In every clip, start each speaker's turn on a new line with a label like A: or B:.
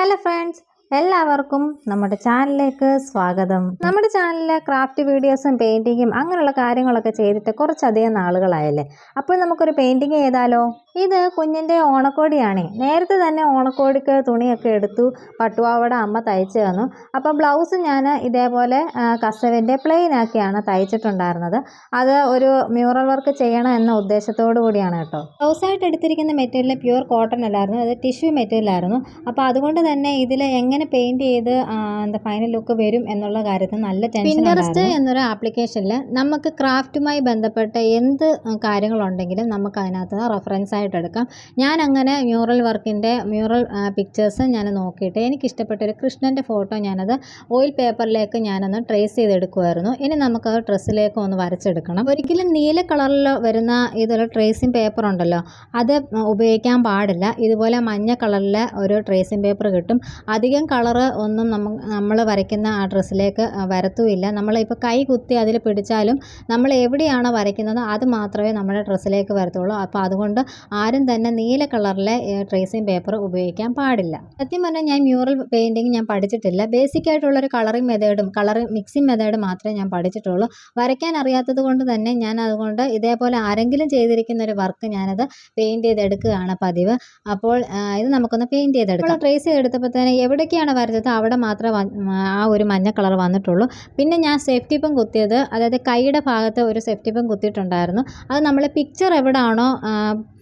A: Hello friends, എല്ലാവർക്കും നമ്മുടെ ചാനലിലേക്ക് സ്വാഗതം. നമ്മുടെ ചാനലിൽ ക്രാഫ്റ്റ് വീഡിയോസും പെയിൻറ്റിങ്ങും അങ്ങനെയുള്ള കാര്യങ്ങളൊക്കെ ചെയ്തിട്ട് കുറച്ചധികം നാളുകളായല്ലേ. അപ്പോൾ നമുക്കൊരു പെയിൻറ്റിങ് ചെയ്താലോ? ഇത് കുഞ്ഞിൻ്റെ ഓണക്കോടിയാണ്. നേരത്തെ തന്നെ ഓണക്കോടിക്ക് തുണിയൊക്കെ എടുത്തു, പട്ടുപാവാട അമ്മ തയ്ച്ചു തന്നു. അപ്പോൾ ബ്ലൗസ് ഞാൻ ഇതേപോലെ കസവിൻ്റെ പ്ലെയിൻ ആക്കിയാണ് തയ്ച്ചിട്ടുണ്ടായിരുന്നത്. അത് ഒരു മ്യൂറൽ വർക്ക് ചെയ്യണം എന്ന ഉദ്ദേശത്തോടു കൂടിയാണ് കേട്ടോ. ബ്ലൗസായിട്ട് എടുത്തിരിക്കുന്ന മെറ്റീരിയൽ പ്യുവർ കോട്ടൺ അല്ലായിരുന്നു, അത് ടിഷ്യൂ മെറ്റീരിയലായിരുന്നു. അപ്പോൾ അതുകൊണ്ട് തന്നെ ഇതിൽ എങ്ങനെ പെയിൻറ്റ് ചെയ്ത് ഫൈനൽ ലുക്ക് വരും എന്നുള്ള കാര്യത്തിൽ നല്ല ടെൻഷൻ. പിൻട്രസ്റ്റ് എന്നൊരു ആപ്ലിക്കേഷനിൽ നമുക്ക് ക്രാഫ്റ്റുമായി ബന്ധപ്പെട്ട എന്ത് കാര്യങ്ങളുണ്ടെങ്കിലും നമുക്ക് അതിനകത്ത് റെഫറൻസ് ആയിട്ട് എടുക്കാം. ഞാൻ അങ്ങനെ മ്യൂറൽ പിക്ചേഴ്സ് ഞാൻ നോക്കിയിട്ട് എനിക്കിഷ്ടപ്പെട്ട ഒരു കൃഷ്ണൻ്റെ ഫോട്ടോ ഞാനത് ഓയിൽ പേപ്പറിലേക്ക് ഞാനൊന്ന് ട്രേസ് ചെയ്തെടുക്കുമായിരുന്നു. ഇനി നമുക്കത് ഡ്രസ്സിലേക്ക് ഒന്ന് വരച്ചെടുക്കണം. ഒരിക്കലും നീല കളറിൽ വരുന്ന ഇതൊരു ട്രേസിങ് പേപ്പർ ഉണ്ടല്ലോ, അത് ഉപയോഗിക്കാൻ പാടില്ല. ഇതുപോലെ മഞ്ഞ കളറിൽ ഒരു ട്രേസിങ് പേപ്പർ കിട്ടും. അധികം കളറ് ഒന്നും നമ്മൾ വരയ്ക്കുന്ന ആ ഡ്രസ്സിലേക്ക് വരത്തുമില്ല. നമ്മളിപ്പോൾ കൈ കുത്തി അതിൽ പിടിച്ചാലും നമ്മൾ എവിടെയാണോ വരയ്ക്കുന്നത് അത് മാത്രമേ നമ്മുടെ ഡ്രസ്സിലേക്ക് വരത്തുള്ളൂ. അപ്പോൾ അതുകൊണ്ട് ആരും തന്നെ നീല കളറിലെ ട്രേസിങ് പേപ്പർ ഉപയോഗിക്കാൻ പാടില്ല. സത്യം പറഞ്ഞാൽ ഞാൻ മ്യൂറൽ പെയിൻറ്റിങ് ഞാൻ പഠിച്ചിട്ടില്ല. ബേസിക് ആയിട്ടുള്ളൊരു കളർ മിക്സിങ് മെത്തേഡ് മാത്രമേ ഞാൻ പഠിച്ചിട്ടുള്ളൂ. വരയ്ക്കാൻ അറിയാത്തത് കൊണ്ട് തന്നെ ഞാൻ അതുകൊണ്ട് ഇതേപോലെ ആരെങ്കിലും ചെയ്തിരിക്കുന്ന ഒരു വർക്ക് ഞാനത് പെയിൻറ്റ് ചെയ്തെടുക്കുകയാണ് പതിവ്. അപ്പോൾ ഇത് നമുക്കൊന്ന് പെയിൻറ്റ് ചെയ്തെടുക്കാം. ട്രേസ് ചെയ്തെടുത്തപ്പോൾ തന്നെ എവിടേക്കാണ് വരച്ചത് അവിടെ മാത്രമേ ആ ഒരു മഞ്ഞ കളർ വന്നിട്ടുള്ളൂ. പിന്നെ ഞാൻ സേഫ്റ്റി പിൻ കുത്തിയത്, അതായത് കൈയുടെ ഭാഗത്ത് ഒരു സേഫ്റ്റി പിൻ കുത്തിയിട്ടുണ്ടായിരുന്നു. അത് നമ്മൾ പിക്ചർ എവിടെയാണോ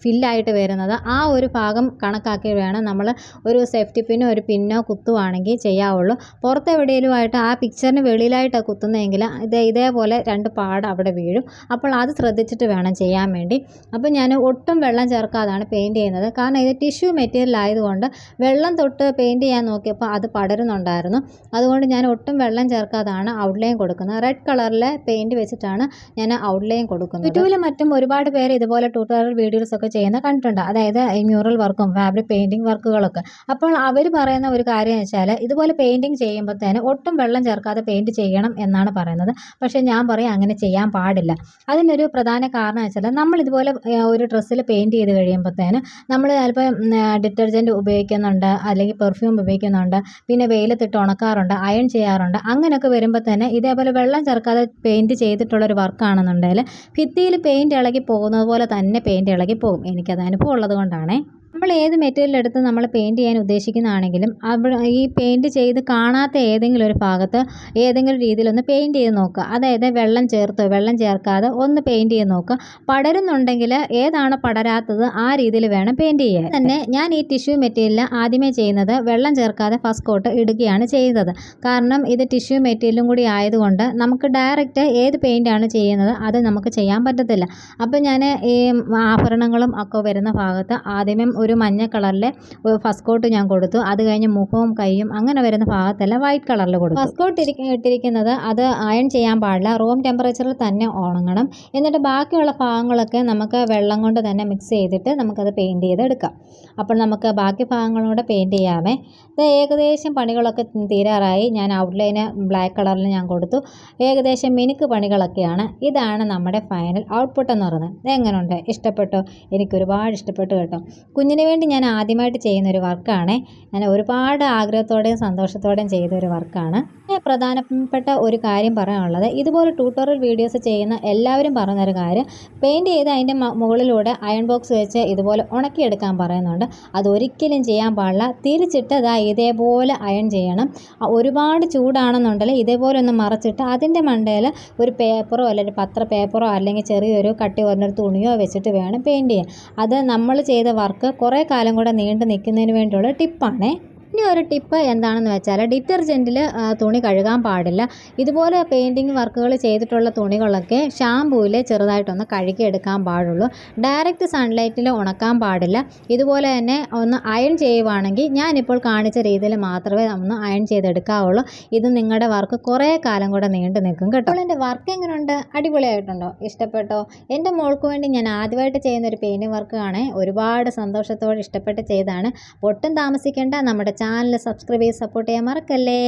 A: ഫില്ലായിട്ട് വരുന്നത് ആ ഒരു ഭാഗം കണക്കാക്കി വേണം നമ്മൾ ഒരു സേഫ്റ്റി പിന്നോ ഒരു പിന്നോ കുത്തുവാണെങ്കിൽ ചെയ്യാവുള്ളൂ. പുറത്തെവിടെയെങ്കിലുമായിട്ട് ആ പിക്ചറിന് വെളിയിലായിട്ടാണ് കുത്തുന്നതെങ്കിൽ ഇതേപോലെ രണ്ട് പാട് അവിടെ വീഴും. അപ്പോൾ അത് ശ്രദ്ധിച്ചിട്ട് വേണം ചെയ്യാൻ വേണ്ടി. അപ്പോൾ ഞാൻ ഒട്ടും വെള്ളം ചേർക്കാതാണ് പെയിൻറ്റ് ചെയ്യുന്നത്. കാരണം ഇത് ടിഷ്യൂ മെറ്റീരിയൽ ആയതുകൊണ്ട് വെള്ളം തൊട്ട് പെയിൻറ്റ് ചെയ്യാൻ നോക്കിയപ്പോൾ അത് പടരുന്നുണ്ടായിരുന്നു. അതുകൊണ്ട് ഞാൻ ഒട്ടും വെള്ളം ചേർക്കാതാണ് ഔട്ട്ലൈൻ കൊടുക്കുന്നത്. റെഡ് കളറിലെ പെയിൻറ്റ് വെച്ചിട്ടാണ് ഞാൻ ഔട്ട്ലൈൻ കൊടുക്കുന്നത്. യൂട്യൂബിലും മറ്റും ഒരുപാട് പേര് ഇതുപോലെ ട്യൂട്ടോറിയൽ വീഡിയോസൊക്കെ ചെയ്യുന്ന കണ്ടിട്ടുണ്ട്, അതായത് ഈ മ്യൂറൽ വർക്കും ഫാബ്രിക് പെയിൻറ്റിങ് വർക്കുകളൊക്കെ. അപ്പോൾ അവർ പറയുന്ന ഒരു കാര്യം എന്ന് വെച്ചാൽ ഇതുപോലെ പെയിൻറ്റിങ് ചെയ്യുമ്പോഴത്തേന് ഒട്ടും വെള്ളം ചേർക്കാതെ പെയിൻറ്റ് ചെയ്യണം എന്നാണ് പറയുന്നത്. പക്ഷേ ഞാൻ പറയും അങ്ങനെ ചെയ്യാൻ പാടില്ല. അതിനൊരു പ്രധാന കാരണം വെച്ചാൽ നമ്മൾ ഇതുപോലെ ഒരു ഡ്രസ്സിൽ പെയിൻറ്റ് ചെയ്ത് കഴിയുമ്പോഴത്തേന് നമ്മൾ ചിലപ്പോൾ ഡിറ്റർജൻറ്റ് ഉപയോഗിക്കുന്നുണ്ട്, അല്ലെങ്കിൽ പെർഫ്യൂം ഉപയോഗിക്കുന്നുണ്ട്, പിന്നെ വെയിലത്തിട്ട് ഉണക്കാറുണ്ട്, അയൺ ചെയ്യാറുണ്ട്. അങ്ങനെയൊക്കെ വരുമ്പോൾ തന്നെ ഇതേപോലെ വെള്ളം ചേർക്കാതെ പെയിൻറ്റ് ചെയ്തിട്ടുള്ളൊരു വർക്കാണെന്നുണ്ടെങ്കിൽ ഭിത്തിയിൽ പെയിൻറ്റ് ഇളകി പോകുന്നത് പോലെ തന്നെ പെയിൻറ്റ് ഇളകി പോകും. എനിക്കത് അനുഭവം ഉള്ളത് കൊണ്ടാണേ. നമ്മൾ ഏത് മെറ്റീരിയൽ എടുത്ത് നമ്മൾ പെയിൻറ്റ് ചെയ്യാൻ ഉദ്ദേശിക്കുന്നതാണെങ്കിലും ഈ പെയിൻറ്റ് ചെയ്ത് കാണാത്ത ഏതെങ്കിലും ഒരു ഭാഗത്ത് ഏതെങ്കിലും രീതിയിലൊന്ന് പെയിൻറ്റ് ചെയ്ത് നോക്കുക. അതായത് വെള്ളം ചേർക്കാതെ ഒന്ന് പെയിൻറ്റ് ചെയ്ത് നോക്കുക. പടരുന്നുണ്ടെങ്കിൽ ഏതാണ് പടരാത്തത് ആ രീതിയിൽ വേണം പെയിൻറ്റ് ചെയ്യാൻ. തന്നെ ഞാൻ ഈ ടിഷ്യൂ മെറ്റീരിയൽ ആദ്യമേ ചെയ്യുന്നത് വെള്ളം ചേർക്കാതെ ഫസ്റ്റ് കോട്ട് ഇടുകയാണ് ചെയ്തത്. കാരണം ഇത് ടിഷ്യൂ മെറ്റീരിയലും കൂടി ആയതുകൊണ്ട് നമുക്ക് ഡയറക്റ്റ് ഏത് പെയിൻറ്റാണ് ചെയ്യുന്നത് അത് നമുക്ക് ചെയ്യാൻ പറ്റത്തില്ല. അപ്പോൾ ഞാൻ ഈ ആഭരണങ്ങളും ഒക്കെ വരുന്ന ഭാഗത്ത് ആദ്യമേ ഒരു മഞ്ഞ കളറിലെ ഫസ്റ്റ് കോട്ട് ഞാൻ കൊടുത്തു. അത് കഴിഞ്ഞ് മുഖവും കൈയും അങ്ങനെ വരുന്ന ഭാഗത്തെല്ലാം വൈറ്റ് കളറിൽ കൊടുത്തു. ഫസ്റ്റ് കോട്ട് ഇട്ടിരിക്കുന്നത് അത് അയൺ ചെയ്യാൻ പാടില്ല, റൂം ടെമ്പറേച്ചറിൽ തന്നെ ഉണങ്ങണം. എന്നിട്ട് ബാക്കിയുള്ള ഭാഗങ്ങളൊക്കെ നമുക്ക് വെള്ളം കൊണ്ട് തന്നെ മിക്സ് ചെയ്തിട്ട് നമുക്കത് പെയിൻറ്റ് ചെയ്തെടുക്കാം. അപ്പോൾ നമുക്ക് ബാക്കി ഭാഗങ്ങളൂടെ പെയിൻറ്റ് ചെയ്യാമേ. ഇത് ഏകദേശം പണികളൊക്കെ തീരാറായി. ഞാൻ ഔട്ട്ലൈന് ബ്ലാക്ക് കളറിൽ ഞാൻ കൊടുത്തു. ഏകദേശം മിനുക്ക് പണികളൊക്കെയാണ്. ഇതാണ് നമ്മുടെ ഫൈനൽ ഔട്ട്പുട്ട് എന്ന് പറയുന്നത്. എങ്ങനെയുണ്ട്? ഇഷ്ടപ്പെട്ടോ? എനിക്ക് ഒരുപാട് ഇഷ്ടപ്പെട്ടു കേട്ടോ. കുഞ്ഞിന് വേണ്ടി ഞാൻ ആദ്യമായിട്ട് ചെയ്യുന്നൊരു വർക്കാണ്. ഞാൻ ഒരുപാട് ആഗ്രഹത്തോടെയും സന്തോഷത്തോടെയും ചെയ്തൊരു വർക്കാണ്. പ്രധാനപ്പെട്ട ഒരു കാര്യം പറയാനുള്ളത്, ഇതുപോലെ ട്യൂട്ടോറിയൽ വീഡിയോസ് ചെയ്യുന്ന എല്ലാവരും പറയുന്നൊരു കാര്യം, പെയിൻറ്റ് ചെയ്ത് അതിൻ്റെ മുകളിലൂടെ അയൺ ബോക്സ് വെച്ച് ഇതുപോലെ ഉണക്കിയെടുക്കാൻ പറയുന്നുണ്ട്. അതൊരിക്കലും ചെയ്യാൻ പാടില്ല. തിരിച്ചിട്ട് ഇതേപോലെ അയൺ ചെയ്യണം. ഒരുപാട് ചൂടാണെന്നുണ്ടെങ്കിൽ ഇതേപോലെ ഒന്ന് മറച്ചിട്ട് അതിൻ്റെ മണ്ടയിൽ ഒരു പേപ്പറോ അല്ലെങ്കിൽ പത്ര പേപ്പറോ അല്ലെങ്കിൽ ചെറിയൊരു കട്ടി കുറഞ്ഞൊരു തുണിയോ വെച്ചിട്ട് വേണം പെയിൻറ്റ് ചെയ്യാൻ. അത് നമ്മൾ ചെയ്ത വർക്ക് കുറേ കാലം കൂടെ നീണ്ടു നിൽക്കുന്നതിന് വേണ്ടിയുള്ള ടിപ്പാണേ. ഇനി ഒരു ടിപ്പ് എന്താണെന്ന് വെച്ചാൽ ഡിറ്റർജൻറ്റിൽ തുണി കഴുകാൻ പാടില്ല. ഇതുപോലെ പെയിൻറ്റിങ് വർക്കുകൾ ചെയ്തിട്ടുള്ള തുണികളൊക്കെ ഷാമ്പൂവിൽ ചെറുതായിട്ടൊന്ന് കഴുകിയെടുക്കാൻ പാടുള്ളൂ. ഡയറക്റ്റ് സൺലൈറ്റിൽ ഉണക്കാൻ പാടില്ല. ഇതുപോലെ തന്നെ ഒന്ന് അയൺ ചെയ്യുവാണെങ്കിൽ ഞാനിപ്പോൾ കാണിച്ച രീതിയിൽ മാത്രമേ ഒന്ന് അയൺ ചെയ്തെടുക്കാവുള്ളൂ. ഇത് നിങ്ങളുടെ വർക്ക് കുറേ കാലം കൂടെ നീണ്ടു നിൽക്കും കേട്ടോ. അപ്പോൾ എൻ്റെ വർക്ക് എങ്ങനെയുണ്ട്? അടിപൊളിയായിട്ടുണ്ടോ? ഇഷ്ടപ്പെട്ടോ? എൻ്റെ മോൾക്ക് വേണ്ടി ഞാൻ ആദ്യമായിട്ട് ചെയ്യുന്നൊരു പെയിൻറ്റിങ് വർക്കാണ്. ഒരുപാട് സന്തോഷത്തോടെ ഇഷ്ടപ്പെട്ട് ചെയ്താണ്. ഒട്ടും താമസിക്കേണ്ട, നമ്മുടെ ചാനൽ സബ്സ്ക്രൈബ് ചെയ്ത് സപ്പോർട്ട് ചെയ്യാൻ മറക്കല്ലേ.